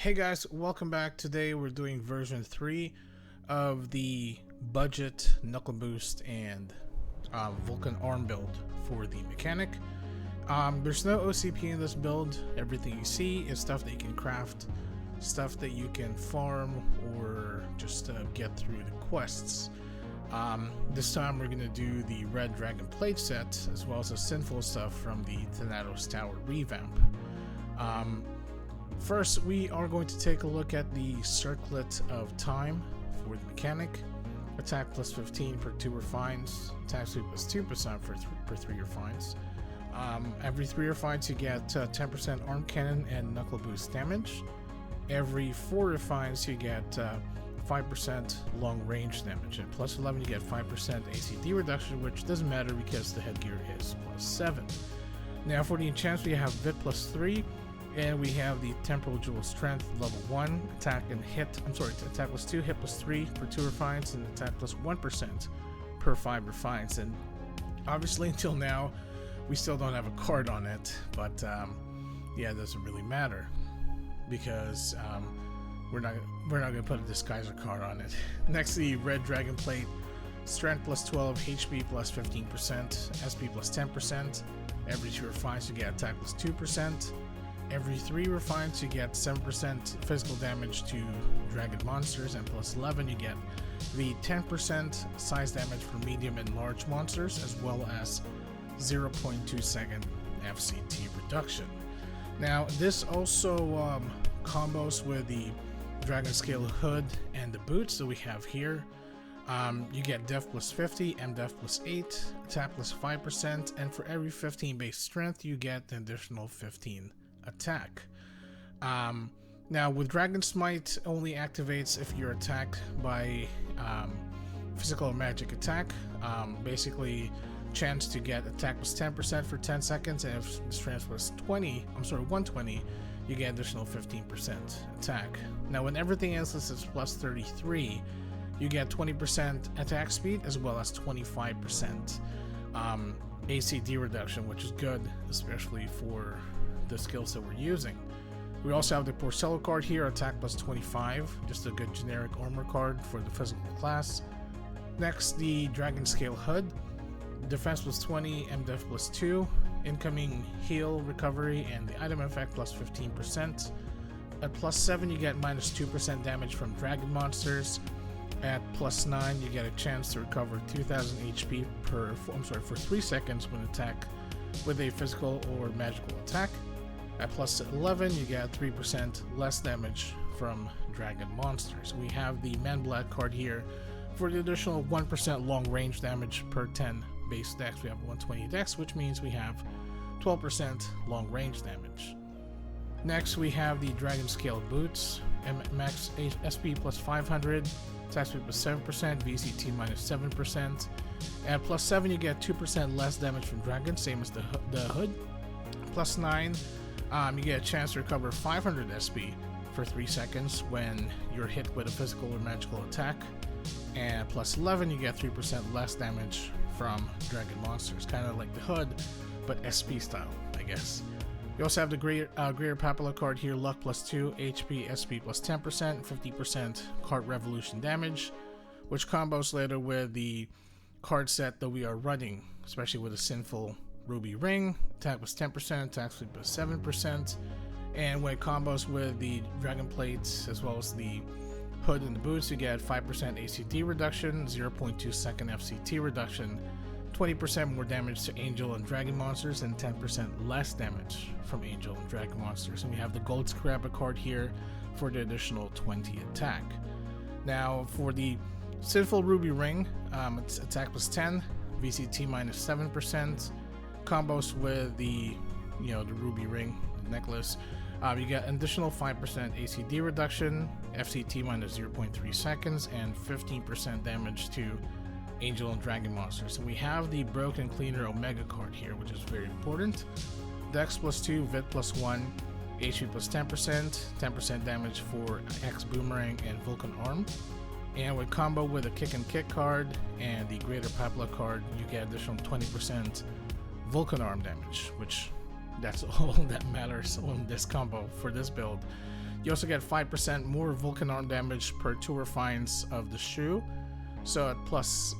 Hey guys, welcome back. Today we're doing version 3 of the budget Knuckle Boost and Vulcan arm build for the mechanic. There's no OCP in this build. Everything you see is stuff that you can craft, stuff that you can farm, or just get through the quests. This time we're going to do the Red Dragon plate set, as well as the Sinful stuff from the Thanatos Tower revamp. First, we are going to take a look at the Circlet of Time for the mechanic. Attack plus 15 per 2 refines. Attack speed plus 2% per 3 refines. Every 3 refines you get 10% arm cannon and knuckle boost damage. Every 4 refines you get 5% long range damage. And plus 11 you get 5% ACD reduction, which doesn't matter because the headgear is plus 7. Now for the enchants we have Vit plus 3. And we have the Temporal Jewel Strength level 1, attack plus 2, hit plus 3 per 2 refines, and attack plus 1% per 5 refines. And obviously until now, we still don't have a card on it, but yeah, it doesn't really matter because we're not gonna put a Disguiser card on it. Next, the Red Dragon Plate, Strength plus 12, HP plus 15%, SP plus 10%. Every 2 refines you get attack plus 2%. Every 3 refines you get 7% physical damage to dragon monsters, and plus 11 you get the 10% size damage for medium and large monsters, as well as 0.2 second FCT reduction. Now this also combos with the Dragon Scale Hood and the boots that we have here. You get Def plus 50, MDef plus 8, attack plus 5%, and for every 15 base strength you get an additional 15 attack. Now with Dragon Smite only activates if you're attacked by physical or magic attack. Basically chance to get attack plus 10% for 10 seconds, and if strength was 120, you get additional 15% attack. Now when everything else is plus 33, you get 20% attack speed as well as 25% ACD reduction, which is good, especially for the skills that we're using. We also have the Porcello card here, attack plus 25, just a good generic armor card for the physical class. Next, the Dragon Scale Hood, defense plus 20, MDef plus 2, incoming heal recovery, and the item effect plus 15%. At plus 7 you get minus 2% damage from dragon monsters. At plus 9 you get a chance to recover 2000 HP for 3 seconds when attacked with a physical or magical attack. At plus 11 you get 3% less damage from dragon monsters. We have the Man Black card here for the additional 1% long range damage per 10 base dex. We have 120 dex, which means we have 12% long range damage. Next we have the Dragon Scale Boots, max SP plus 500, attack speed plus 7%, VCT minus 7%. At plus 7 you get 2% less damage from dragons, same as the hood. Plus 9 you get a chance to recover 500 SP for 3 seconds when you're hit with a physical or magical attack. And plus 11 you get 3% less damage from dragon monsters, kind of like the hood but SP style, I guess. You also have the Greater Papilla card here, luck plus 2, HP, SP plus 10%, 50% card revolution damage, which combos later with the card set that we are running, especially with a Sinful Ruby Ring, attack plus 10%, attack speed plus 7%, and when it combos with the Dragon Plates as well as the Hood and the Boots, you get 5% ACD reduction, 0.2 second FCT reduction, 20% more damage to Angel and Dragon monsters, and 10% less damage from Angel and Dragon monsters. And we have the Gold Scrapper card here for the additional 20 attack. Now for the Sinful Ruby Ring, it's attack plus 10, VCT minus 7%. Combos with the Ruby Ring necklace, you get an additional 5% ACD reduction, FCT minus 0.3 seconds, and 15% damage to Angel and Dragon monsters. So we have the Broken Cleaner Omega card here, which is very important. Dex plus 2, Vit plus 1, HP plus 10%, 10% damage for X Boomerang and Vulcan Arm. And with combo with a Kick and Kick card and the Greater Papilla card, you get additional 20% Vulcan Arm damage, which that's all that matters on this combo for this build. You also get 5% more Vulcan arm damage per 2 refines of the shoe. So at plus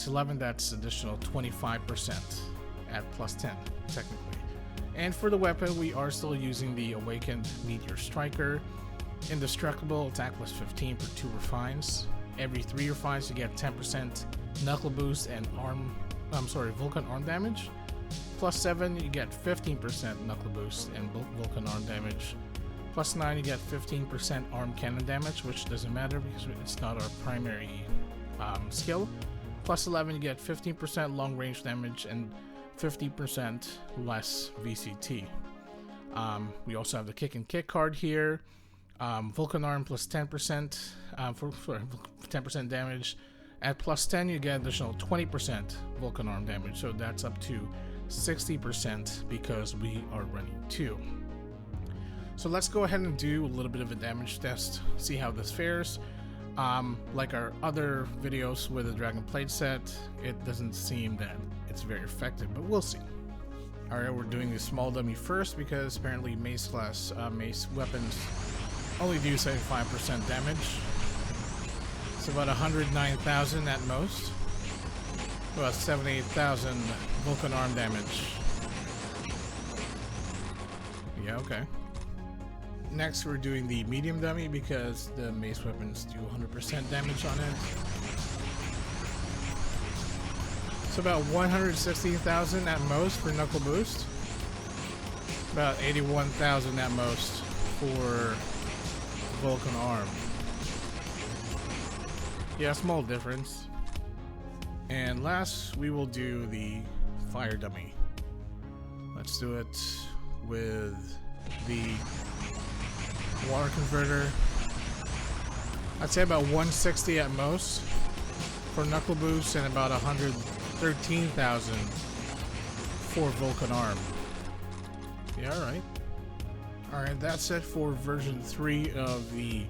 11, that's additional 25% at plus 10, technically. And for the weapon, we are still using the awakened Meteor Striker. Indestructible, attack plus 15 per 2 refines. Every 3 refines, you get 10% Knuckle boost and Vulcan arm damage. Plus 7, you get 15% Knuckle boost and Vulcan arm damage. Plus 9, you get 15% arm cannon damage, which doesn't matter because it's not our primary skill. Plus 11, you get 15% long range damage and 50% less VCT. We also have the kick and kick card here. Vulcan arm plus 10% for 10% damage. At plus 10, you get additional 20% Vulcan arm damage, so that's up to 60% because we are running 2. So let's go ahead and do a little bit of a damage test, see how this fares. Like our other videos with the Dragon Plate set, it doesn't seem that it's very effective, but we'll see. Alright, we're doing the small dummy first because apparently mace class mace weapons only do 75% damage. It's about 109,000 at most. About 78,000 Vulcan arm damage. Yeah, okay. Next, we're doing the medium dummy because the mace weapons do 100% damage on it. So about 116,000 at most for Knuckle boost. About 81,000 at most for Vulcan arm. Yeah, small difference. And last, we will do the fire dummy. Let's do it with the water converter. I'd say about 160 at most for Knuckle boost and about 113,000 for Vulcan arm. Yeah, alright. Alright, that's it for version 3 of the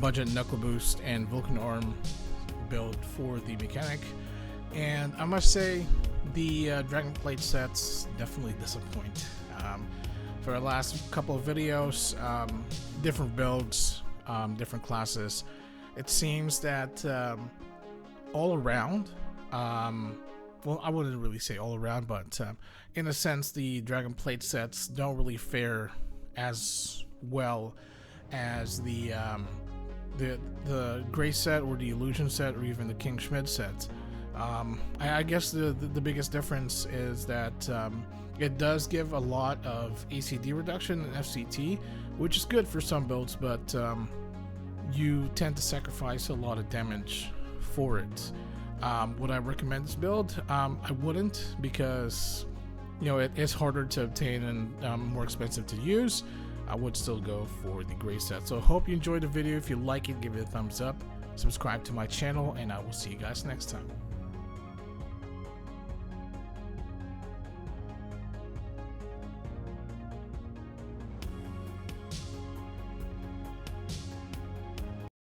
budget Knuckle boost and Vulcan arm build for the mechanic. And I must say, the Dragon Plate sets definitely disappoint. For the last couple of videos, different builds, different classes, it seems that all around, well, I wouldn't really say all around, but in a sense, the Dragon Plate sets don't really fare as well as the Gray set or the Illusion set or even the King Schmidt set. I guess the biggest difference is that it does give a lot of ACD reduction and FCT, which is good for some builds, but you tend to sacrifice a lot of damage for it. Would I recommend this build? I wouldn't, because you know it is harder to obtain and more expensive to use. I would still go for the Gray set. So hope you enjoyed the video. If you like it, give it a thumbs up, subscribe to my channel, and I will see you guys next time.